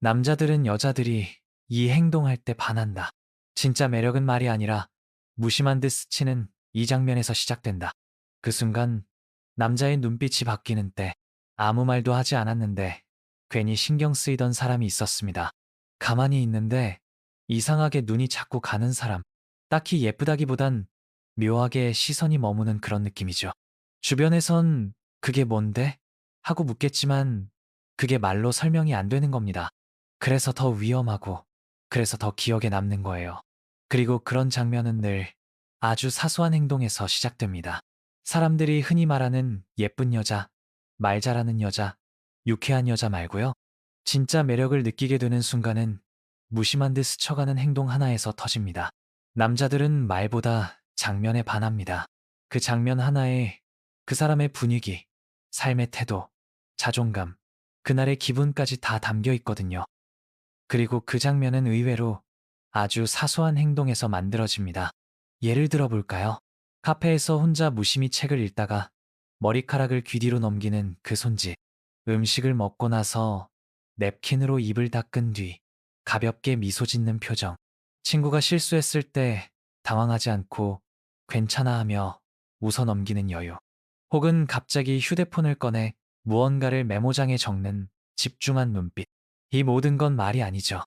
남자들은 여자들이 이 행동할 때 반한다. 진짜 매력은 말이 아니라 무심한 듯 스치는 이 장면에서 시작된다. 그 순간 남자의 눈빛이 바뀌는 때 아무 말도 하지 않았는데 괜히 신경 쓰이던 사람이 있었습니다. 가만히 있는데 이상하게 눈이 자꾸 가는 사람. 딱히 예쁘다기보단 묘하게 시선이 머무는 그런 느낌이죠. 주변에선 그게 뭔데? 하고 묻겠지만 그게 말로 설명이 안 되는 겁니다. 그래서 더 위험하고 그래서 더 기억에 남는 거예요. 그리고 그런 장면은 늘 아주 사소한 행동에서 시작됩니다. 사람들이 흔히 말하는 예쁜 여자, 말 잘하는 여자, 유쾌한 여자 말고요. 진짜 매력을 느끼게 되는 순간은 무심한 듯 스쳐가는 행동 하나에서 터집니다. 남자들은 말보다 장면에 반합니다. 그 장면 하나에 그 사람의 분위기, 삶의 태도, 자존감, 그날의 기분까지 다 담겨 있거든요. 그리고 그 장면은 의외로 아주 사소한 행동에서 만들어집니다. 예를 들어 볼까요? 카페에서 혼자 무심히 책을 읽다가 머리카락을 귀 뒤로 넘기는 그 손짓, 음식을 먹고 나서 냅킨으로 입을 닦은 뒤 가볍게 미소 짓는 표정, 친구가 실수했을 때 당황하지 않고 괜찮아 하며 웃어 넘기는 여유, 혹은 갑자기 휴대폰을 꺼내 무언가를 메모장에 적는 집중한 눈빛. 이 모든 건 말이 아니죠.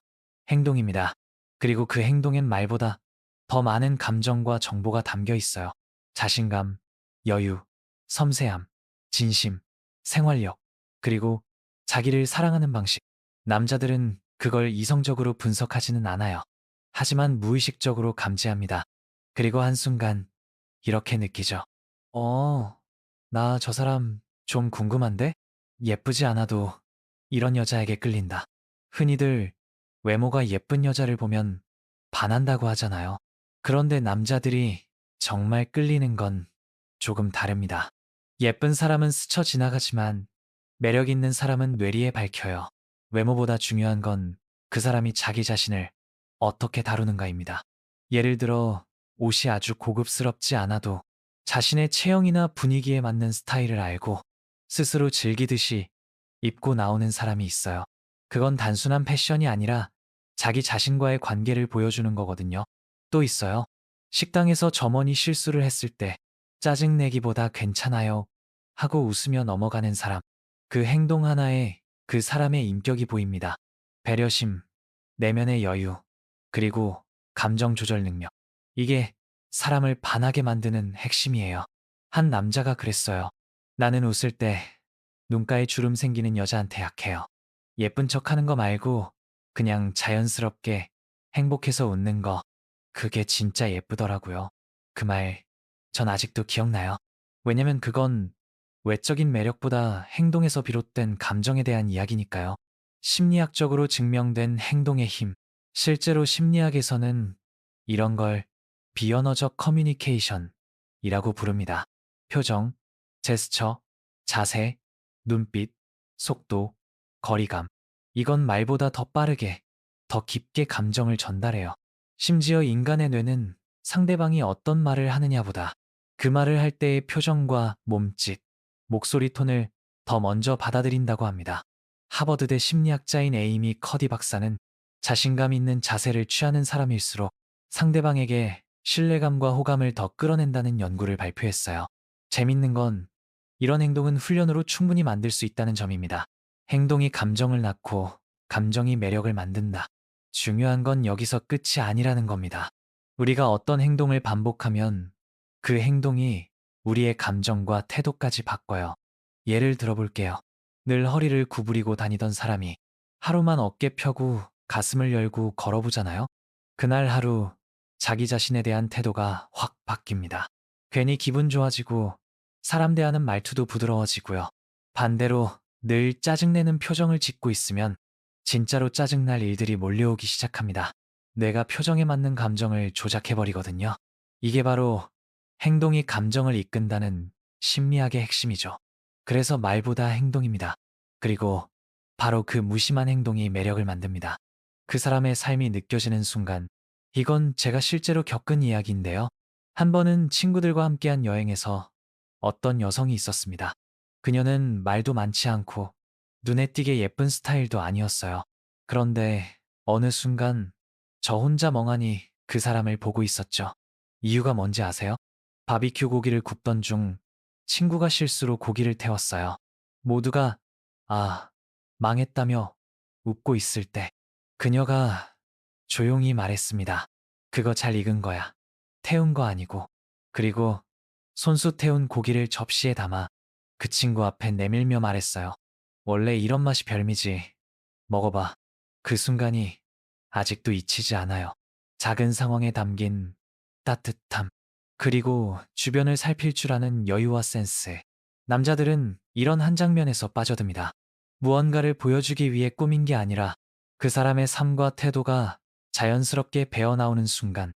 행동입니다. 그리고 그 행동엔 말보다 더 많은 감정과 정보가 담겨 있어요. 자신감, 여유, 섬세함, 진심, 생활력, 그리고 자기를 사랑하는 방식. 남자들은 그걸 이성적으로 분석하지는 않아요. 하지만 무의식적으로 감지합니다. 그리고 한순간 이렇게 느끼죠. 어, 나 저 사람 좀 궁금한데? 예쁘지 않아도 이런 여자에게 끌린다. 흔히들 외모가 예쁜 여자를 보면 반한다고 하잖아요. 그런데 남자들이 정말 끌리는 건 조금 다릅니다. 예쁜 사람은 스쳐 지나가지만 매력 있는 사람은 뇌리에 밝혀요. 외모보다 중요한 건 그 사람이 자기 자신을 어떻게 다루는가입니다. 예를 들어 옷이 아주 고급스럽지 않아도 자신의 체형이나 분위기에 맞는 스타일을 알고 스스로 즐기듯이 입고 나오는 사람이 있어요. 그건 단순한 패션이 아니라 자기 자신과의 관계를 보여주는 거거든요. 또 있어요. 식당에서 점원이 실수를 했을 때 짜증내기보다 괜찮아요 하고 웃으며 넘어가는 사람. 그 행동 하나에 그 사람의 인격이 보입니다. 배려심, 내면의 여유, 그리고 감정 조절 능력. 이게 사람을 반하게 만드는 핵심이에요. 한 남자가 그랬어요. 나는 웃을 때 눈가에 주름 생기는 여자한테 약해요. 예쁜 척 하는 거 말고 그냥 자연스럽게 행복해서 웃는 거. 그게 진짜 예쁘더라고요. 그 말, 전 아직도 기억나요. 왜냐면 그건 외적인 매력보다 행동에서 비롯된 감정에 대한 이야기니까요. 심리학적으로 증명된 행동의 힘. 실제로 심리학에서는 이런 걸 비언어적 커뮤니케이션이라고 부릅니다. 표정, 제스처, 자세, 눈빛, 속도, 거리감. 이건 말보다 더 빠르게, 더 깊게 감정을 전달해요. 심지어 인간의 뇌는 상대방이 어떤 말을 하느냐보다 그 말을 할 때의 표정과 몸짓, 목소리 톤을 더 먼저 받아들인다고 합니다. 하버드대 심리학자인 에이미 커디 박사는 자신감 있는 자세를 취하는 사람일수록 상대방에게 신뢰감과 호감을 더 끌어낸다는 연구를 발표했어요. 재밌는 건 이런 행동은 훈련으로 충분히 만들 수 있다는 점입니다. 행동이 감정을 낳고 감정이 매력을 만든다. 중요한 건 여기서 끝이 아니라는 겁니다. 우리가 어떤 행동을 반복하면 그 행동이 우리의 감정과 태도까지 바꿔요. 예를 들어볼게요. 늘 허리를 구부리고 다니던 사람이 하루만 어깨 펴고 가슴을 열고 걸어보잖아요. 그날 하루 자기 자신에 대한 태도가 확 바뀝니다. 괜히 기분 좋아지고 사람 대하는 말투도 부드러워지고요. 반대로 늘 짜증내는 표정을 짓고 있으면 진짜로 짜증날 일들이 몰려오기 시작합니다. 뇌가 표정에 맞는 감정을 조작해버리거든요. 이게 바로 행동이 감정을 이끈다는 심리학의 핵심이죠. 그래서 말보다 행동입니다. 그리고 바로 그 무심한 행동이 매력을 만듭니다. 그 사람의 삶이 느껴지는 순간, 이건 제가 실제로 겪은 이야기인데요. 한 번은 친구들과 함께한 여행에서 어떤 여성이 있었습니다. 그녀는 말도 많지 않고 눈에 띄게 예쁜 스타일도 아니었어요. 그런데 어느 순간 저 혼자 멍하니 그 사람을 보고 있었죠. 이유가 뭔지 아세요? 바비큐 고기를 굽던 중 친구가 실수로 고기를 태웠어요. 모두가 아, 망했다며 웃고 있을 때 그녀가 조용히 말했습니다. 그거 잘 익은 거야. 태운 거 아니고. 그리고 손수 태운 고기를 접시에 담아 그 친구 앞에 내밀며 말했어요. 원래 이런 맛이 별미지. 먹어봐. 그 순간이 아직도 잊히지 않아요. 작은 상황에 담긴 따뜻함, 그리고 주변을 살필 줄 아는 여유와 센스. 남자들은 이런 한 장면에서 빠져듭니다. 무언가를 보여주기 위해 꾸민 게 아니라 그 사람의 삶과 태도가 자연스럽게 배어나오는 순간,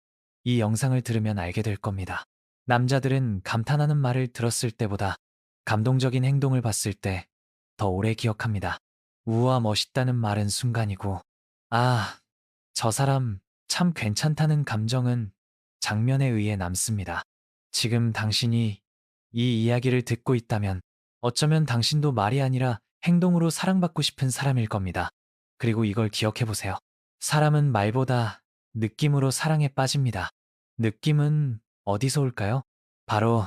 이 영상을 들으면 알게 될 겁니다. 남자들은 감탄하는 말을 들었을 때보다 감동적인 행동을 봤을 때 더 오래 기억합니다. 우와, 멋있다는 말은 순간이고, 아, 저 사람 참 괜찮다는 감정은 장면에 의해 남습니다. 지금 당신이 이 이야기를 듣고 있다면 어쩌면 당신도 말이 아니라 행동으로 사랑받고 싶은 사람일 겁니다. 그리고 이걸 기억해 보세요. 사람은 말보다 느낌으로 사랑에 빠집니다. 느낌은 어디서 올까요? 바로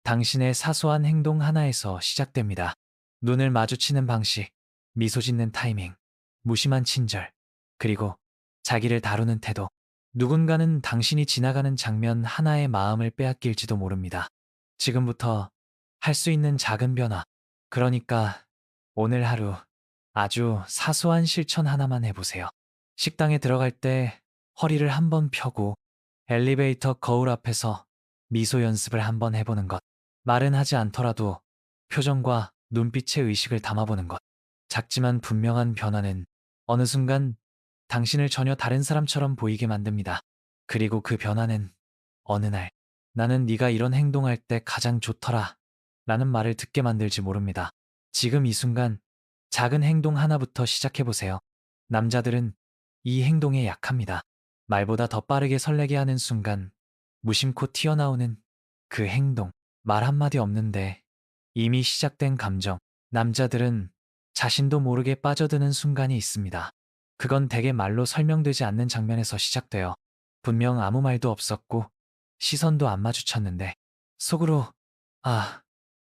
당신의 사소한 행동 하나에서 시작됩니다. 눈을 마주치는 방식, 미소 짓는 타이밍, 무심한 친절, 그리고 자기를 다루는 태도. 누군가는 당신이 지나가는 장면 하나에 마음을 빼앗길지도 모릅니다. 지금부터 할 수 있는 작은 변화. 그러니까 오늘 하루 아주 사소한 실천 하나만 해보세요. 식당에 들어갈 때 허리를 한번 펴고 엘리베이터 거울 앞에서 미소 연습을 한번 해보는 것. 말은 하지 않더라도 표정과 눈빛의 의식을 담아보는 것. 작지만 분명한 변화는 어느 순간 당신을 전혀 다른 사람처럼 보이게 만듭니다. 그리고 그 변화는 어느 날 나는 네가 이런 행동할 때 가장 좋더라 라는 말을 듣게 만들지 모릅니다. 지금 이 순간 작은 행동 하나부터 시작해보세요. 남자들은 이 행동에 약합니다. 말보다 더 빠르게 설레게 하는 순간 무심코 튀어나오는 그 행동, 말 한마디 없는데 이미 시작된 감정. 남자들은 자신도 모르게 빠져드는 순간이 있습니다. 그건 대개 말로 설명되지 않는 장면에서 시작돼요. 분명 아무 말도 없었고 시선도 안 마주쳤는데 속으로 아,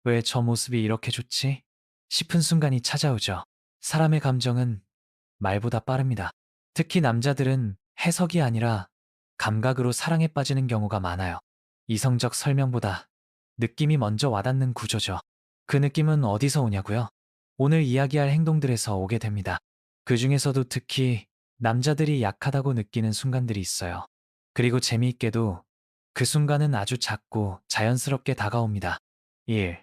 왜 저 모습이 이렇게 좋지? 싶은 순간이 찾아오죠. 사람의 감정은 말보다 빠릅니다. 특히 남자들은 해석이 아니라 감각으로 사랑에 빠지는 경우가 많아요. 이성적 설명보다 느낌이 먼저 와닿는 구조죠. 그 느낌은 어디서 오냐고요? 오늘 이야기할 행동들에서 오게 됩니다. 그 중에서도 특히 남자들이 약하다고 느끼는 순간들이 있어요. 그리고 재미있게도 그 순간은 아주 작고 자연스럽게 다가옵니다. 1.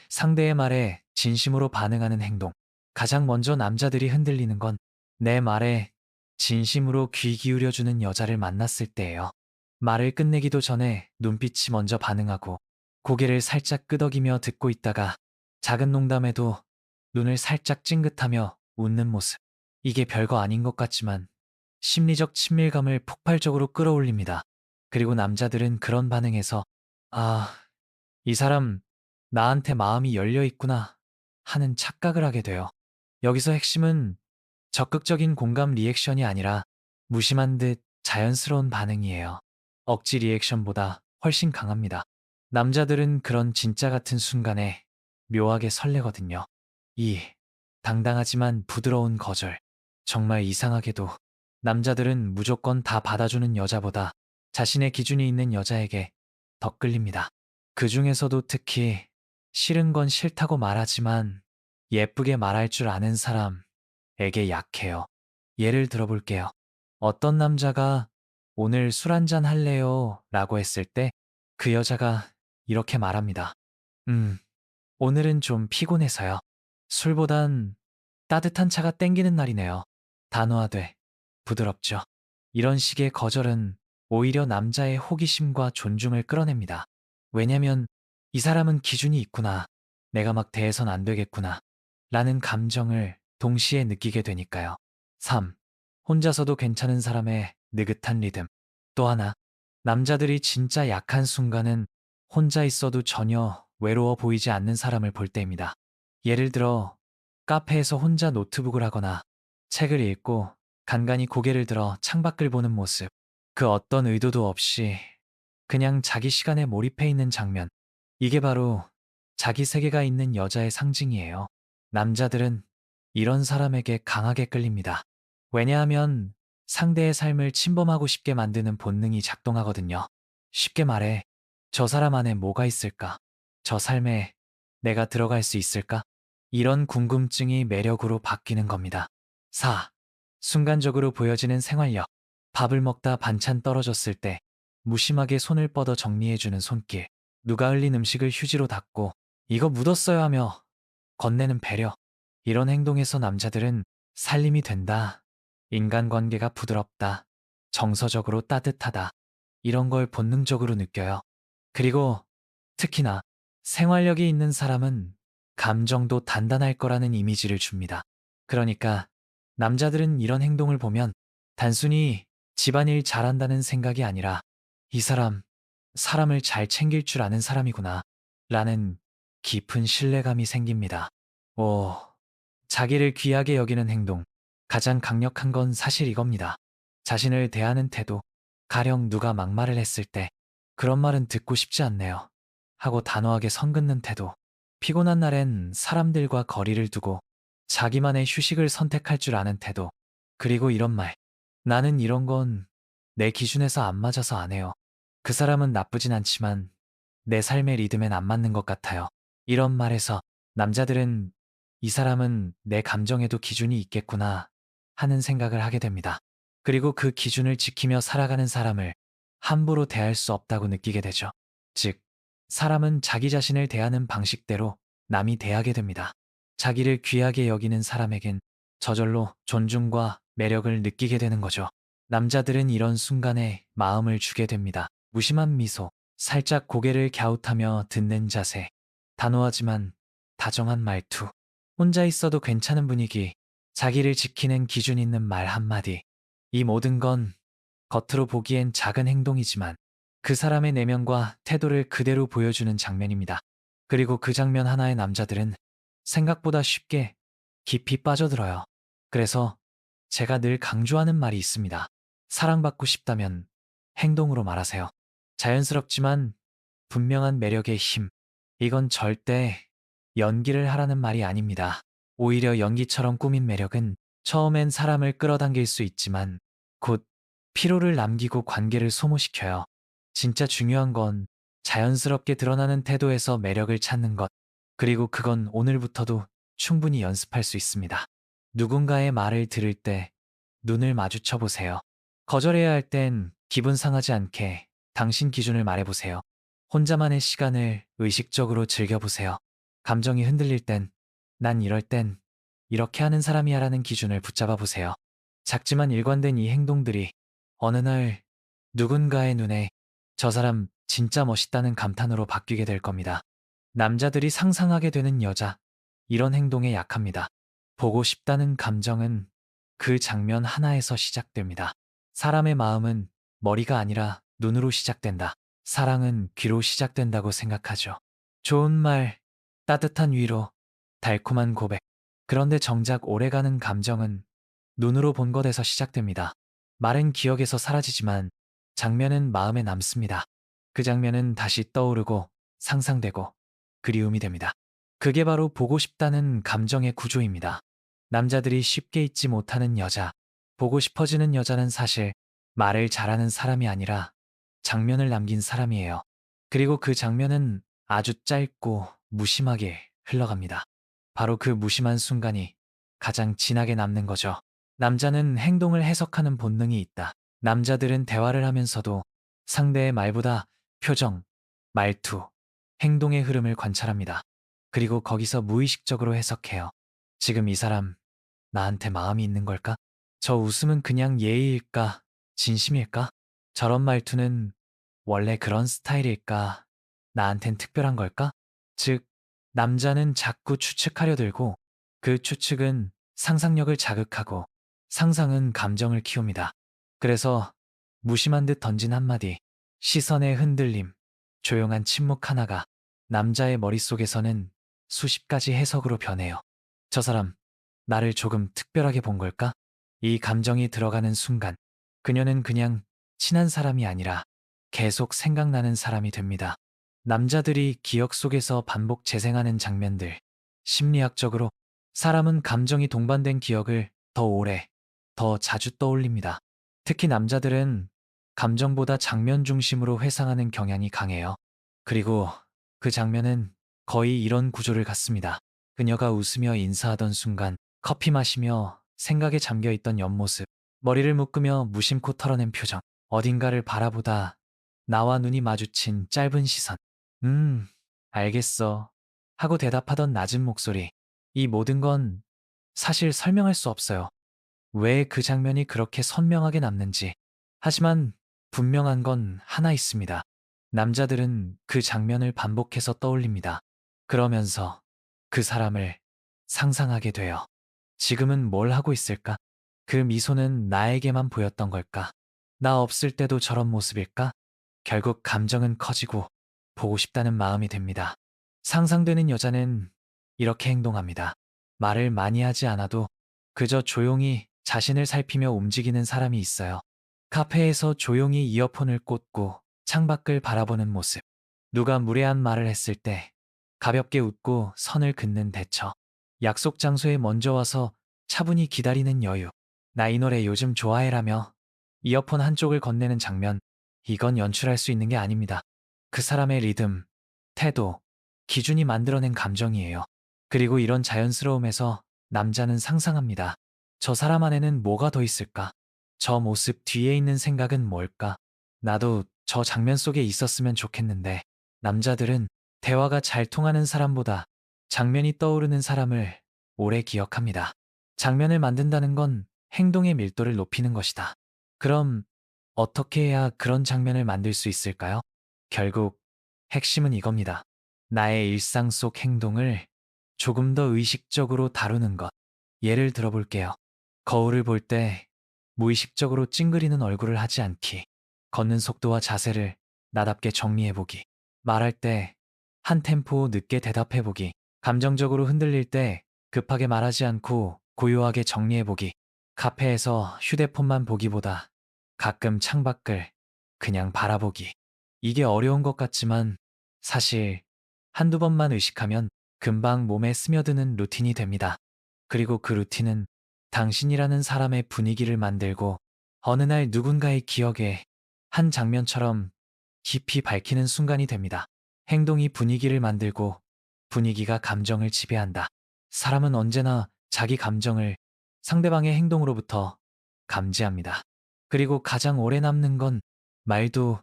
상대의 말에 진심으로 반응하는 행동. 가장 먼저 남자들이 흔들리는 건 내 말에 진심으로 귀 기울여주는 여자를 만났을 때예요. 말을 끝내기도 전에 눈빛이 먼저 반응하고 고개를 살짝 끄덕이며 듣고 있다가 작은 농담에도 눈을 살짝 찡긋하며 웃는 모습. 이게 별거 아닌 것 같지만 심리적 친밀감을 폭발적으로 끌어올립니다. 그리고 남자들은 그런 반응에서 아, 이 사람 나한테 마음이 열려 있구나 하는 착각을 하게 돼요. 여기서 핵심은 적극적인 공감 리액션이 아니라 무심한 듯 자연스러운 반응이에요. 억지 리액션보다 훨씬 강합니다. 남자들은 그런 진짜 같은 순간에 묘하게 설레거든요. 2. 당당하지만 부드러운 거절. 정말 이상하게도 남자들은 무조건 다 받아주는 여자보다 자신의 기준이 있는 여자에게 더 끌립니다. 그 중에서도 특히 싫은 건 싫다고 말하지만 예쁘게 말할 줄 아는 사람에게 약해요. 예를 들어볼게요. 어떤 남자가 오늘 술 한잔 할래요? 라고 했을 때 그 여자가 이렇게 말합니다. 음, 오늘은 좀 피곤해서요. 술보단 따뜻한 차가 땡기는 날이네요. 단호하되 부드럽죠. 이런 식의 거절은 오히려 남자의 호기심과 존중을 끌어냅니다. 왜냐면 이 사람은 기준이 있구나. 내가 막 대해선 안 되겠구나. 라는 감정을 동시에 느끼게 되니까요. 3. 혼자서도 괜찮은 사람의 느긋한 리듬. 또 하나, 남자들이 진짜 약한 순간은 혼자 있어도 전혀 외로워 보이지 않는 사람을 볼 때입니다. 예를 들어 카페에서 혼자 노트북을 하거나 책을 읽고 간간히 고개를 들어 창밖을 보는 모습. 그 어떤 의도도 없이 그냥 자기 시간에 몰입해 있는 장면. 이게 바로 자기 세계가 있는 여자의 상징이에요. 남자들은 이런 사람에게 강하게 끌립니다. 왜냐하면 상대의 삶을 침범하고 싶게 만드는 본능이 작동하거든요. 쉽게 말해, 저 사람 안에 뭐가 있을까? 저 삶에 내가 들어갈 수 있을까? 이런 궁금증이 매력으로 바뀌는 겁니다. 4. 순간적으로 보여지는 생활력. 밥을 먹다 반찬 떨어졌을 때 무심하게 손을 뻗어 정리해주는 손길. 누가 흘린 음식을 휴지로 닦고 이거 묻었어요 하며 건네는 배려. 이런 행동에서 남자들은 살림이 된다. 인간관계가 부드럽다. 정서적으로 따뜻하다. 이런 걸 본능적으로 느껴요. 그리고 특히나 생활력이 있는 사람은 감정도 단단할 거라는 이미지를 줍니다. 그러니까 남자들은 이런 행동을 보면 단순히 집안일 잘한다는 생각이 아니라 이 사람, 사람을 잘 챙길 줄 아는 사람이구나 라는 깊은 신뢰감이 생깁니다. 오, 자기를 귀하게 여기는 행동. 가장 강력한 건 사실 이겁니다. 자신을 대하는 태도. 가령 누가 막말을 했을 때 그런 말은 듣고 싶지 않네요 하고 단호하게 선 긋는 태도. 피곤한 날엔 사람들과 거리를 두고 자기만의 휴식을 선택할 줄 아는 태도. 그리고 이런 말. 나는 이런 건 내 기준에서 안 맞아서 안 해요. 그 사람은 나쁘진 않지만 내 삶의 리듬엔 안 맞는 것 같아요. 이런 말에서 남자들은 이 사람은 내 감정에도 기준이 있겠구나 하는 생각을 하게 됩니다. 그리고 그 기준을 지키며 살아가는 사람을 함부로 대할 수 없다고 느끼게 되죠. 즉, 사람은 자기 자신을 대하는 방식대로 남이 대하게 됩니다. 자기를 귀하게 여기는 사람에겐 저절로 존중과 매력을 느끼게 되는 거죠. 남자들은 이런 순간에 마음을 주게 됩니다. 무심한 미소, 살짝 고개를 갸웃하며 듣는 자세, 단호하지만 다정한 말투, 혼자 있어도 괜찮은 분위기, 자기를 지키는 기준 있는 말 한마디. 이 모든 건 겉으로 보기엔 작은 행동이지만 그 사람의 내면과 태도를 그대로 보여주는 장면입니다. 그리고 그 장면 하나에 남자들은 생각보다 쉽게 깊이 빠져들어요. 그래서 제가 늘 강조하는 말이 있습니다. 사랑받고 싶다면 행동으로 말하세요. 자연스럽지만 분명한 매력의 힘. 이건 절대 연기를 하라는 말이 아닙니다. 오히려 연기처럼 꾸민 매력은 처음엔 사람을 끌어당길 수 있지만 곧 피로를 남기고 관계를 소모시켜요. 진짜 중요한 건 자연스럽게 드러나는 태도에서 매력을 찾는 것. 그리고 그건 오늘부터도 충분히 연습할 수 있습니다. 누군가의 말을 들을 때 눈을 마주쳐 보세요. 거절해야 할 땐 기분 상하지 않게 당신 기준을 말해보세요. 혼자만의 시간을 의식적으로 즐겨보세요. 감정이 흔들릴 땐, 난 이럴 땐 이렇게 하는 사람이야 라는 기준을 붙잡아 보세요. 작지만 일관된 이 행동들이 어느 날 누군가의 눈에 저 사람 진짜 멋있다는 감탄으로 바뀌게 될 겁니다. 남자들이 상상하게 되는 여자, 이런 행동에 약합니다. 보고 싶다는 감정은 그 장면 하나에서 시작됩니다. 사람의 마음은 머리가 아니라 눈으로 시작된다. 사랑은 귀로 시작된다고 생각하죠. 좋은 말, 따뜻한 위로, 달콤한 고백. 그런데 정작 오래가는 감정은 눈으로 본 것에서 시작됩니다. 말은 기억에서 사라지지만 장면은 마음에 남습니다. 그 장면은 다시 떠오르고 상상되고 그리움이 됩니다. 그게 바로 보고 싶다는 감정의 구조입니다. 남자들이 쉽게 잊지 못하는 여자, 보고 싶어지는 여자는 사실 말을 잘하는 사람이 아니라 장면을 남긴 사람이에요. 그리고 그 장면은 아주 짧고 무심하게 흘러갑니다. 바로 그 무심한 순간이 가장 진하게 남는 거죠. 남자는 행동을 해석하는 본능이 있다. 남자들은 대화를 하면서도 상대의 말보다 표정, 말투, 행동의 흐름을 관찰합니다. 그리고 거기서 무의식적으로 해석해요. 지금 이 사람 나한테 마음이 있는 걸까? 저 웃음은 그냥 예의일까? 진심일까? 저런 말투는 원래 그런 스타일일까? 나한텐 특별한 걸까? 즉, 남자는 자꾸 추측하려 들고 그 추측은 상상력을 자극하고 상상은 감정을 키웁니다. 그래서 무심한 듯 던진 한마디, 시선의 흔들림, 조용한 침묵 하나가 남자의 머릿속에서는 수십 가지 해석으로 변해요. 저 사람, 나를 조금 특별하게 본 걸까? 이 감정이 들어가는 순간 그녀는 그냥 친한 사람이 아니라 계속 생각나는 사람이 됩니다. 남자들이 기억 속에서 반복 재생하는 장면들. 심리학적으로 사람은 감정이 동반된 기억을 더 오래, 더 자주 떠올립니다. 특히 남자들은 감정보다 장면 중심으로 회상하는 경향이 강해요. 그리고 그 장면은 거의 이런 구조를 갖습니다. 그녀가 웃으며 인사하던 순간, 커피 마시며 생각에 잠겨 있던 옆모습, 머리를 묶으며 무심코 털어낸 표정, 어딘가를 바라보다 나와 눈이 마주친 짧은 시선. 음, 알겠어. 하고 대답하던 낮은 목소리. 이 모든 건 사실 설명할 수 없어요. 왜 그 장면이 그렇게 선명하게 남는지. 하지만 분명한 건 하나 있습니다. 남자들은 그 장면을 반복해서 떠올립니다. 그러면서 그 사람을 상상하게 돼요. 지금은 뭘 하고 있을까? 그 미소는 나에게만 보였던 걸까? 나 없을 때도 저런 모습일까? 결국 감정은 커지고 보고 싶다는 마음이 됩니다. 상상되는 여자는 이렇게 행동합니다. 말을 많이 하지 않아도 그저 조용히 자신을 살피며 움직이는 사람이 있어요. 카페에서 조용히 이어폰을 꽂고 창밖을 바라보는 모습. 누가 무례한 말을 했을 때 가볍게 웃고 선을 긋는 대처. 약속 장소에 먼저 와서 차분히 기다리는 여유. 나 이 노래 요즘 좋아해라며 이어폰 한쪽을 건네는 장면. 이건 연출할 수 있는 게 아닙니다. 그 사람의 리듬, 태도, 기준이 만들어낸 감정이에요. 그리고 이런 자연스러움에서 남자는 상상합니다. 저 사람 안에는 뭐가 더 있을까? 저 모습 뒤에 있는 생각은 뭘까? 나도 저 장면 속에 있었으면 좋겠는데. 남자들은 대화가 잘 통하는 사람보다 장면이 떠오르는 사람을 오래 기억합니다. 장면을 만든다는 건 행동의 밀도를 높이는 것이다. 그럼 어떻게 해야 그런 장면을 만들 수 있을까요? 결국 핵심은 이겁니다. 나의 일상 속 행동을 조금 더 의식적으로 다루는 것. 예를 들어볼게요. 거울을 볼 때 무의식적으로 찡그리는 얼굴을 하지 않기. 걷는 속도와 자세를 나답게 정리해보기. 말할 때 한 템포 늦게 대답해보기. 감정적으로 흔들릴 때 급하게 말하지 않고 고요하게 정리해보기. 카페에서 휴대폰만 보기보다 가끔 창밖을 그냥 바라보기. 이게 어려운 것 같지만 사실 한두 번만 의식하면 금방 몸에 스며드는 루틴이 됩니다. 그리고 그 루틴은 당신이라는 사람의 분위기를 만들고 어느 날 누군가의 기억에 한 장면처럼 깊이 밝히는 순간이 됩니다. 행동이 분위기를 만들고 분위기가 감정을 지배한다. 사람은 언제나 자기 감정을 상대방의 행동으로부터 감지합니다. 그리고 가장 오래 남는 건 말도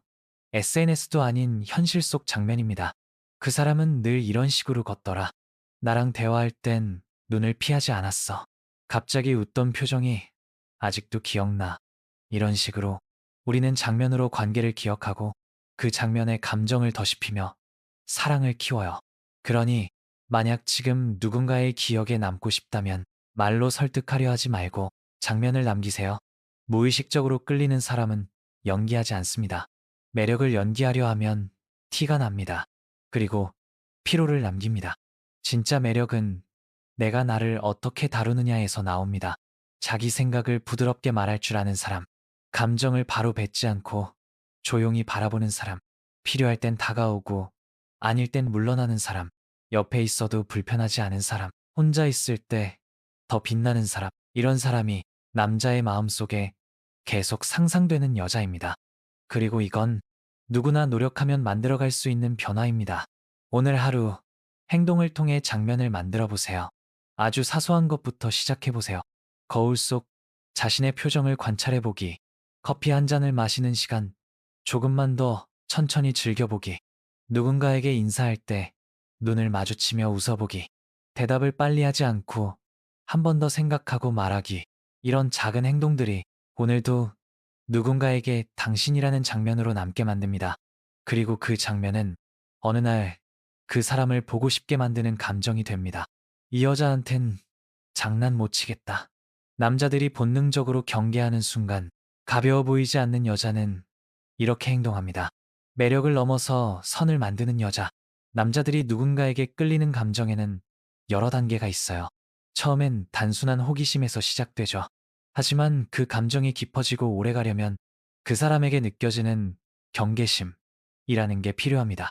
SNS도 아닌 현실 속 장면입니다. 그 사람은 늘 이런 식으로 걷더라. 나랑 대화할 땐 눈을 피하지 않았어. 갑자기 웃던 표정이 아직도 기억나. 이런 식으로 우리는 장면으로 관계를 기억하고 그 장면에 감정을 더씹히며 사랑을 키워요. 그러니 만약 지금 누군가의 기억에 남고 싶다면 말로 설득하려 하지 말고 장면을 남기세요. 무의식적으로 끌리는 사람은 연기하지 않습니다. 매력을 연기하려 하면 티가 납니다. 그리고 피로를 남깁니다. 진짜 매력은 내가 나를 어떻게 다루느냐에서 나옵니다. 자기 생각을 부드럽게 말할 줄 아는 사람, 감정을 바로 뱉지 않고 조용히 바라보는 사람, 필요할 땐 다가오고 아닐 땐 물러나는 사람, 옆에 있어도 불편하지 않은 사람, 혼자 있을 때 더 빛나는 사람, 이런 사람이 남자의 마음속에 계속 상상되는 여자입니다. 그리고 이건 누구나 노력하면 만들어갈 수 있는 변화입니다. 오늘 하루 행동을 통해 장면을 만들어 보세요. 아주 사소한 것부터 시작해 보세요. 거울 속 자신의 표정을 관찰해 보기, 커피 한 잔을 마시는 시간 조금만 더 천천히 즐겨보기, 누군가에게 인사할 때 눈을 마주치며 웃어보기, 대답을 빨리 하지 않고 한 번 더 생각하고 말하기, 이런 작은 행동들이 오늘도 누군가에게 당신이라는 장면으로 남게 만듭니다. 그리고 그 장면은 어느 날 그 사람을 보고 싶게 만드는 감정이 됩니다. 이 여자한텐 장난 못 치겠다. 남자들이 본능적으로 경계하는 순간 가벼워 보이지 않는 여자는 이렇게 행동합니다. 매력을 넘어서 선을 만드는 여자. 남자들이 누군가에게 끌리는 감정에는 여러 단계가 있어요. 처음엔 단순한 호기심에서 시작되죠. 하지만 그 감정이 깊어지고 오래 가려면 그 사람에게 느껴지는 경계심이라는 게 필요합니다.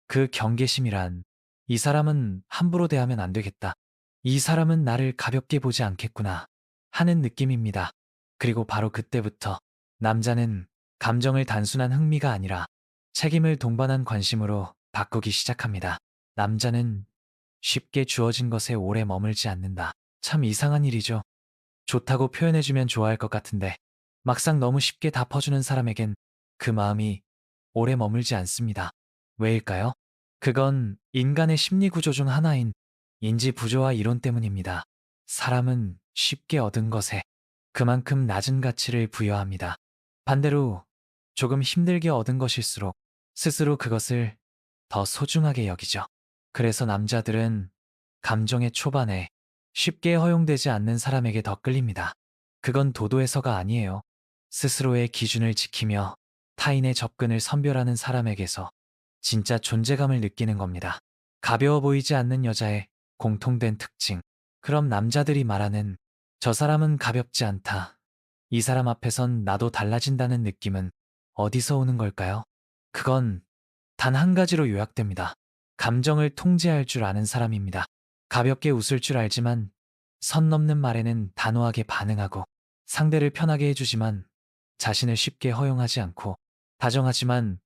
그 경계심이란 이 사람은 함부로 대하면 안 되겠다. 이 사람은 나를 가볍게 보지 않겠구나 하는 느낌입니다. 그리고 바로 그때부터 남자는 감정을 단순한 흥미가 아니라 책임을 동반한 관심으로 바꾸기 시작합니다. 남자는 쉽게 주어진 것에 오래 머물지 않는다. 참 이상한 일이죠. 좋다고 표현해주면 좋아할 것 같은데 막상 너무 쉽게 다 퍼주는 사람에겐 그 마음이 오래 머물지 않습니다. 왜일까요? 그건 인간의 심리 구조 중 하나인 인지 부조화 이론 때문입니다. 사람은 쉽게 얻은 것에 그만큼 낮은 가치를 부여합니다. 반대로 조금 힘들게 얻은 것일수록 스스로 그것을 더 소중하게 여기죠. 그래서 남자들은 감정의 초반에 쉽게 허용되지 않는 사람에게 더 끌립니다. 그건 도도해서가 아니에요. 스스로의 기준을 지키며 타인의 접근을 선별하는 사람에게서 진짜 존재감을 느끼는 겁니다. 가벼워 보이지 않는 여자의 공통된 특징. 그럼 남자들이 말하는 저 사람은 가볍지 않다. 이 사람 앞에선 나도 달라진다는 느낌은 어디서 오는 걸까요? 그건 단 한 가지로 요약됩니다. 감정을 통제할 줄 아는 사람입니다. 가볍게 웃을 줄 알지만 선 넘는 말에는 단호하게 반응하고 상대를 편하게 해주지만 자신을 쉽게 허용하지 않고 다정하지만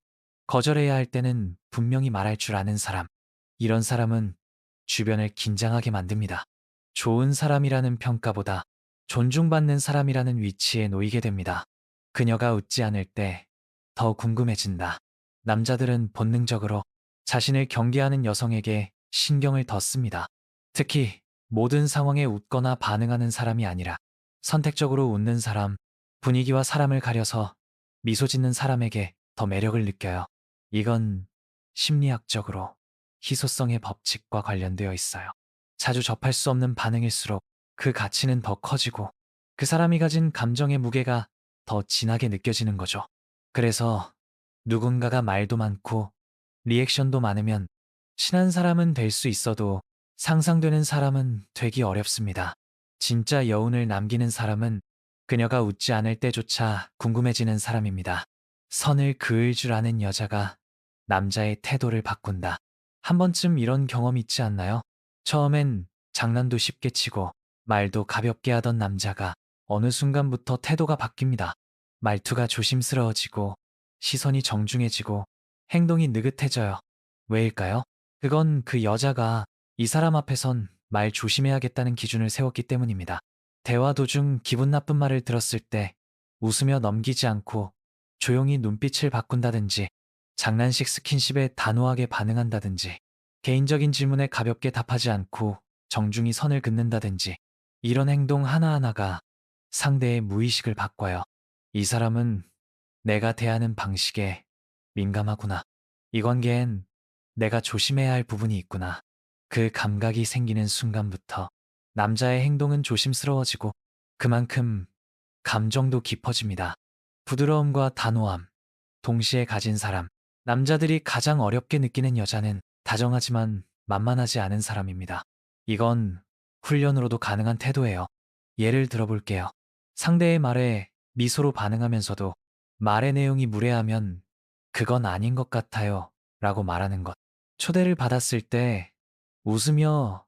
거절해야 할 때는 분명히 말할 줄 아는 사람. 이런 사람은 주변을 긴장하게 만듭니다. 좋은 사람이라는 평가보다 존중받는 사람이라는 위치에 놓이게 됩니다. 그녀가 웃지 않을 때 더 궁금해진다. 남자들은 본능적으로 자신을 경계하는 여성에게 신경을 더 씁니다. 특히 모든 상황에 웃거나 반응하는 사람이 아니라 선택적으로 웃는 사람, 분위기와 사람을 가려서 미소 짓는 사람에게 더 매력을 느껴요. 이건 심리학적으로 희소성의 법칙과 관련되어 있어요. 자주 접할 수 없는 반응일수록 그 가치는 더 커지고 그 사람이 가진 감정의 무게가 더 진하게 느껴지는 거죠. 그래서 누군가가 말도 많고 리액션도 많으면 친한 사람은 될 수 있어도 상상되는 사람은 되기 어렵습니다. 진짜 여운을 남기는 사람은 그녀가 웃지 않을 때조차 궁금해지는 사람입니다. 선을 그을 줄 아는 여자가 남자의 태도를 바꾼다. 한 번쯤 이런 경험 있지 않나요? 처음엔 장난도 쉽게 치고 말도 가볍게 하던 남자가 어느 순간부터 태도가 바뀝니다. 말투가 조심스러워지고 시선이 정중해지고 행동이 느긋해져요. 왜일까요? 그건 그 여자가 이 사람 앞에선 말 조심해야겠다는 기준을 세웠기 때문입니다. 대화 도중 기분 나쁜 말을 들었을 때 웃으며 넘기지 않고 조용히 눈빛을 바꾼다든지 장난식 스킨십에 단호하게 반응한다든지 개인적인 질문에 가볍게 답하지 않고 정중히 선을 긋는다든지 이런 행동 하나하나가 상대의 무의식을 바꿔요. 이 사람은 내가 대하는 방식에 민감하구나. 이 관계엔 내가 조심해야 할 부분이 있구나. 그 감각이 생기는 순간부터 남자의 행동은 조심스러워지고 그만큼 감정도 깊어집니다. 부드러움과 단호함, 동시에 가진 사람. 남자들이 가장 어렵게 느끼는 여자는 다정하지만 만만하지 않은 사람입니다. 이건 훈련으로도 가능한 태도예요. 예를 들어볼게요. 상대의 말에 미소로 반응하면서도 말의 내용이 무례하면 그건 아닌 것 같아요 라고 말하는 것. 초대를 받았을 때 웃으며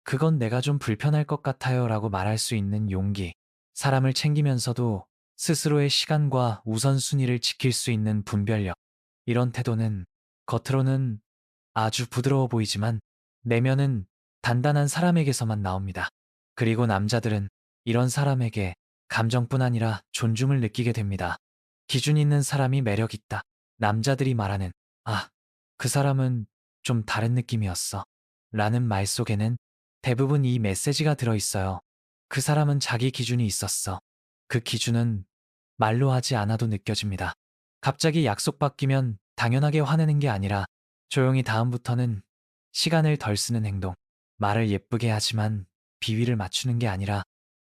그건 내가 좀 불편할 것 같아요 라고 말할 수 있는 용기. 사람을 챙기면서도 스스로의 시간과 우선순위를 지킬 수 있는 분별력. 이런 태도는 겉으로는 아주 부드러워 보이지만 내면은 단단한 사람에게서만 나옵니다. 그리고 남자들은 이런 사람에게 감정뿐 아니라 존중을 느끼게 됩니다. 기준 있는 사람이 매력 있다. 남자들이 말하는 아, 그 사람은 좀 다른 느낌이었어 라는 말 속에는 대부분 이 메시지가 들어있어요. 그 사람은 자기 기준이 있었어. 그 기준은 말로 하지 않아도 느껴집니다. 갑자기 약속 바뀌면 당연하게 화내는 게 아니라 조용히 다음부터는 시간을 덜 쓰는 행동, 말을 예쁘게 하지만 비위를 맞추는 게 아니라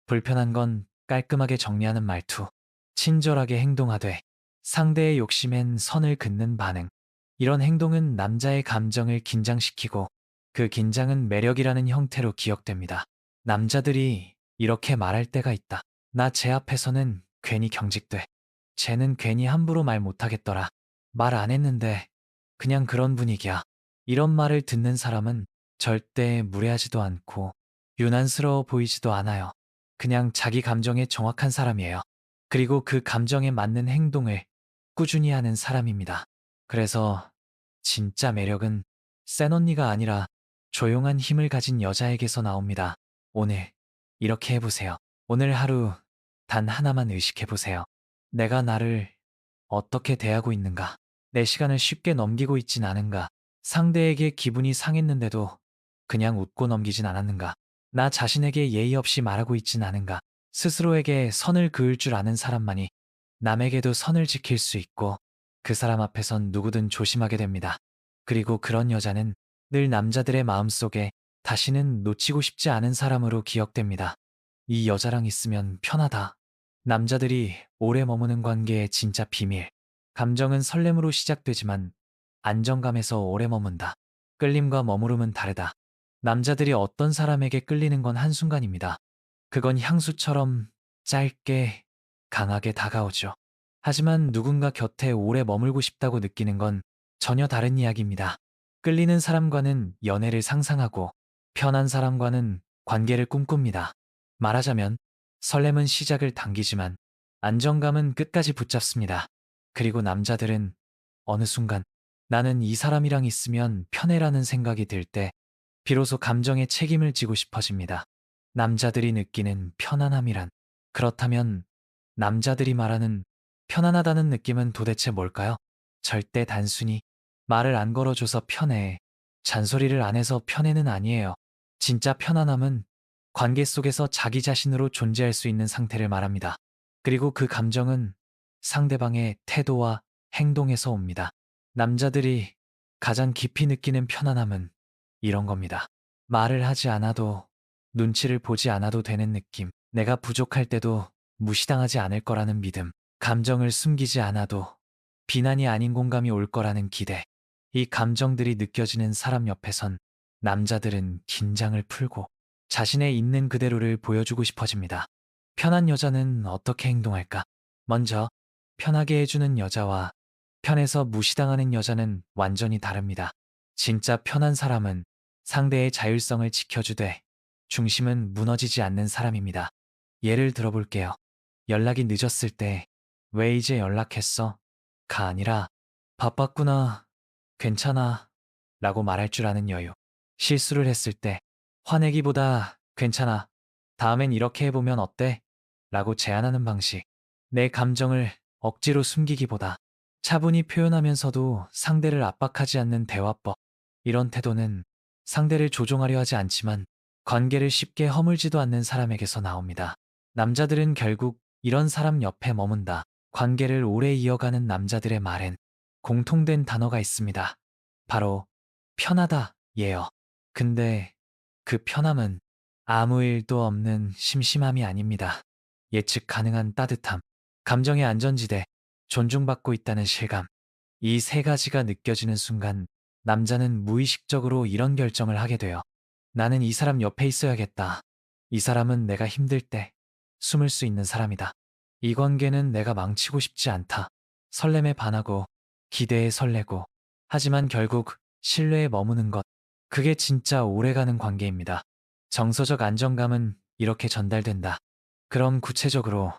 불편한 건 깔끔하게 정리하는 말투, 친절하게 행동하되 상대의 욕심엔 선을 긋는 반응. 이런 행동은 남자의 감정을 긴장시키고 그 긴장은 매력이라는 형태로 기억됩니다. 남자들이 이렇게 말할 때가 있다. 나 쟤 앞에서는 괜히 경직돼. 쟤는 괜히 함부로 말 못하겠더라. 말 안 했는데 그냥 그런 분위기야. 이런 말을 듣는 사람은 절대 무례하지도 않고 유난스러워 보이지도 않아요. 그냥 자기 감정에 정확한 사람이에요. 그리고 그 감정에 맞는 행동을 꾸준히 하는 사람입니다. 그래서 진짜 매력은 센 언니가 아니라 조용한 힘을 가진 여자에게서 나옵니다. 오늘 이렇게 해보세요. 오늘 하루 단 하나만 의식해보세요. 내가 나를 어떻게 대하고 있는가? 내 시간을 쉽게 넘기고 있진 않은가? 상대에게 기분이 상했는데도 그냥 웃고 넘기진 않았는가? 나 자신에게 예의 없이 말하고 있진 않은가? 스스로에게 선을 그을 줄 아는 사람만이 남에게도 선을 지킬 수 있고 그 사람 앞에선 누구든 조심하게 됩니다. 그리고 그런 여자는 늘 남자들의 마음속에 다시는 놓치고 싶지 않은 사람으로 기억됩니다. 이 여자랑 있으면 편하다. 남자들이 오래 머무는 관계의 진짜 비밀. 감정은 설렘으로 시작되지만 안정감에서 오래 머문다. 끌림과 머무름은 다르다. 남자들이 어떤 사람에게 끌리는 건 한순간입니다. 그건 향수처럼 짧게, 강하게 다가오죠. 하지만 누군가 곁에 오래 머물고 싶다고 느끼는 건 전혀 다른 이야기입니다. 끌리는 사람과는 연애를 상상하고 편한 사람과는 관계를 꿈꿉니다. 말하자면 설렘은 시작을 당기지만 안정감은 끝까지 붙잡습니다. 그리고 남자들은 어느 순간 나는 이 사람이랑 있으면 편해라는 생각이 들 때 비로소 감정의 책임을 지고 싶어집니다. 남자들이 느끼는 편안함이란 그렇다면 남자들이 말하는 편안하다는 느낌은 도대체 뭘까요? 절대 단순히 말을 안 걸어줘서 편해, 잔소리를 안 해서 편해는 아니에요. 진짜 편안함은 관계 속에서 자기 자신으로 존재할 수 있는 상태를 말합니다. 그리고 그 감정은 상대방의 태도와 행동에서 옵니다. 남자들이 가장 깊이 느끼는 편안함은 이런 겁니다. 말을 하지 않아도 눈치를 보지 않아도 되는 느낌. 내가 부족할 때도 무시당하지 않을 거라는 믿음. 감정을 숨기지 않아도 비난이 아닌 공감이 올 거라는 기대. 이 감정들이 느껴지는 사람 옆에선 남자들은 긴장을 풀고 자신의 있는 그대로를 보여주고 싶어집니다. 편한 여자는 어떻게 행동할까? 먼저, 편하게 해주는 여자와 편해서 무시당하는 여자는 완전히 다릅니다. 진짜 편한 사람은 상대의 자율성을 지켜주되 중심은 무너지지 않는 사람입니다. 예를 들어볼게요. 연락이 늦었을 때, 왜 이제 연락했어? 가 아니라, 바빴구나, 괜찮아, 라고 말할 줄 아는 여유. 실수를 했을 때, 화내기보다 괜찮아, 다음엔 이렇게 해보면 어때? 라고 제안하는 방식. 내 감정을 억지로 숨기기보다 차분히 표현하면서도 상대를 압박하지 않는 대화법. 이런 태도는 상대를 조종하려 하지 않지만 관계를 쉽게 허물지도 않는 사람에게서 나옵니다. 남자들은 결국 이런 사람 옆에 머문다. 관계를 오래 이어가는 남자들의 말엔 공통된 단어가 있습니다. 바로 편하다, 예요. 근데 그 편함은 아무 일도 없는 심심함이 아닙니다. 예측 가능한 따뜻함, 감정의 안전지대, 존중받고 있다는 실감. 이 세 가지가 느껴지는 순간 남자는 무의식적으로 이런 결정을 하게 돼요. 나는 이 사람 옆에 있어야겠다. 이 사람은 내가 힘들 때 숨을 수 있는 사람이다. 이 관계는 내가 망치고 싶지 않다. 설렘에 반하고 기대에 설레고 하지만 결국 신뢰에 머무는 것. 그게 진짜 오래가는 관계입니다. 정서적 안정감은 이렇게 전달된다. 그럼 구체적으로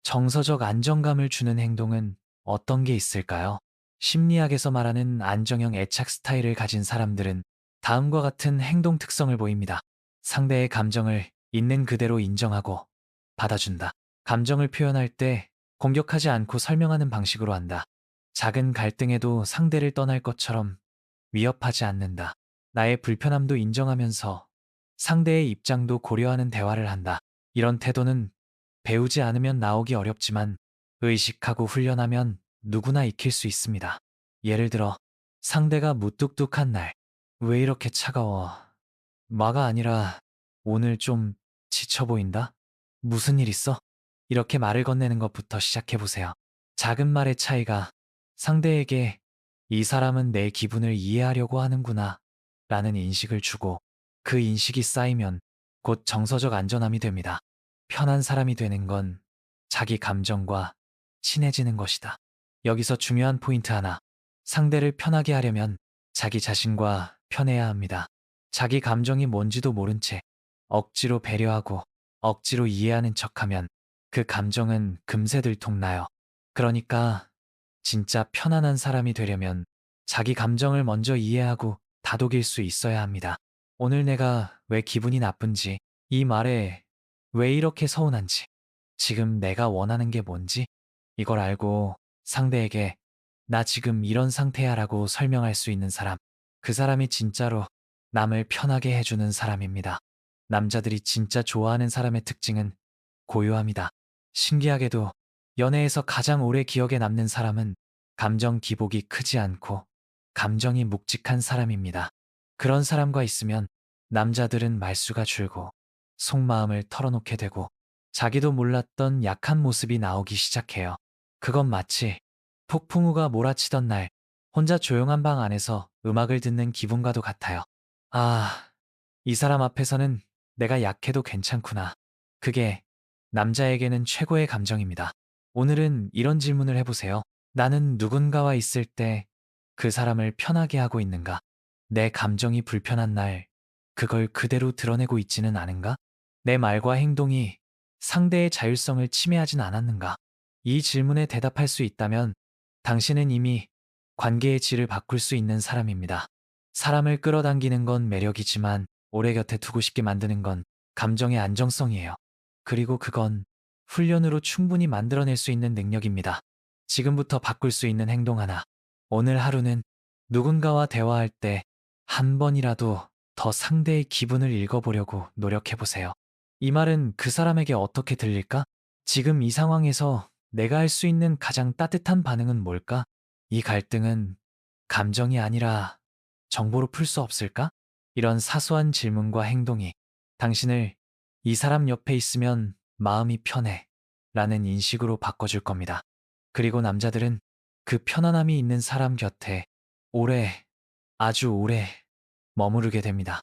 정서적 안정감을 주는 행동은 어떤 게 있을까요? 심리학에서 말하는 안정형 애착 스타일을 가진 사람들은 다음과 같은 행동 특성을 보입니다. 상대의 감정을 있는 그대로 인정하고 받아준다. 감정을 표현할 때 공격하지 않고 설명하는 방식으로 한다. 작은 갈등에도 상대를 떠날 것처럼 위협하지 않는다. 나의 불편함도 인정하면서 상대의 입장도 고려하는 대화를 한다. 이런 태도는 배우지 않으면 나오기 어렵지만 의식하고 훈련하면 누구나 익힐 수 있습니다. 예를 들어 상대가 무뚝뚝한 날, 왜 이렇게 차가워? 마가 아니라 오늘 좀 지쳐 보인다? 무슨 일 있어? 이렇게 말을 건네는 것부터 시작해보세요. 작은 말의 차이가 상대에게 이 사람은 내 기분을 이해하려고 하는구나 라는 인식을 주고 그 인식이 쌓이면 곧 정서적 안전함이 됩니다. 편한 사람이 되는 건 자기 감정과 친해지는 것이다. 여기서 중요한 포인트 하나. 상대를 편하게 하려면 자기 자신과 편해야 합니다. 자기 감정이 뭔지도 모른 채 억지로 배려하고 억지로 이해하는 척하면 그 감정은 금세 들통나요. 그러니까 진짜 편안한 사람이 되려면 자기 감정을 먼저 이해하고 다독일 수 있어야 합니다. 오늘 내가 왜 기분이 나쁜지, 이 말에 왜 이렇게 서운한지, 지금 내가 원하는 게 뭔지, 이걸 알고 상대에게 나 지금 이런 상태야 라고 설명할 수 있는 사람, 그 사람이 진짜로 남을 편하게 해주는 사람입니다. 남자들이 진짜 좋아하는 사람의 특징은 고요함이다. 신기하게도 연애에서 가장 오래 기억에 남는 사람은 감정 기복이 크지 않고 감정이 묵직한 사람입니다. 그런 사람과 있으면 남자들은 말수가 줄고 속마음을 털어놓게 되고 자기도 몰랐던 약한 모습이 나오기 시작해요. 그건 마치 폭풍우가 몰아치던 날 혼자 조용한 방 안에서 음악을 듣는 기분과도 같아요. 아, 이 사람 앞에서는 내가 약해도 괜찮구나. 그게 남자에게는 최고의 감정입니다. 오늘은 이런 질문을 해보세요. 나는 누군가와 있을 때 그 사람을 편하게 하고 있는가? 내 감정이 불편한 날, 그걸 그대로 드러내고 있지는 않은가? 내 말과 행동이 상대의 자율성을 침해하진 않았는가? 이 질문에 대답할 수 있다면 당신은 이미 관계의 질을 바꿀 수 있는 사람입니다. 사람을 끌어당기는 건 매력이지만 오래 곁에 두고 싶게 만드는 건 감정의 안정성이에요. 그리고 그건 훈련으로 충분히 만들어낼 수 있는 능력입니다. 지금부터 바꿀 수 있는 행동 하나. 오늘 하루는 누군가와 대화할 때 한 번이라도 더 상대의 기분을 읽어보려고 노력해보세요. 이 말은 그 사람에게 어떻게 들릴까? 지금 이 상황에서 내가 할 수 있는 가장 따뜻한 반응은 뭘까? 이 갈등은 감정이 아니라 정보로 풀 수 없을까? 이런 사소한 질문과 행동이 당신을 이 사람 옆에 있으면 마음이 편해 라는 인식으로 바꿔줄 겁니다. 그리고 남자들은 그 편안함이 있는 사람 곁에 오래, 아주 오래 머무르게 됩니다.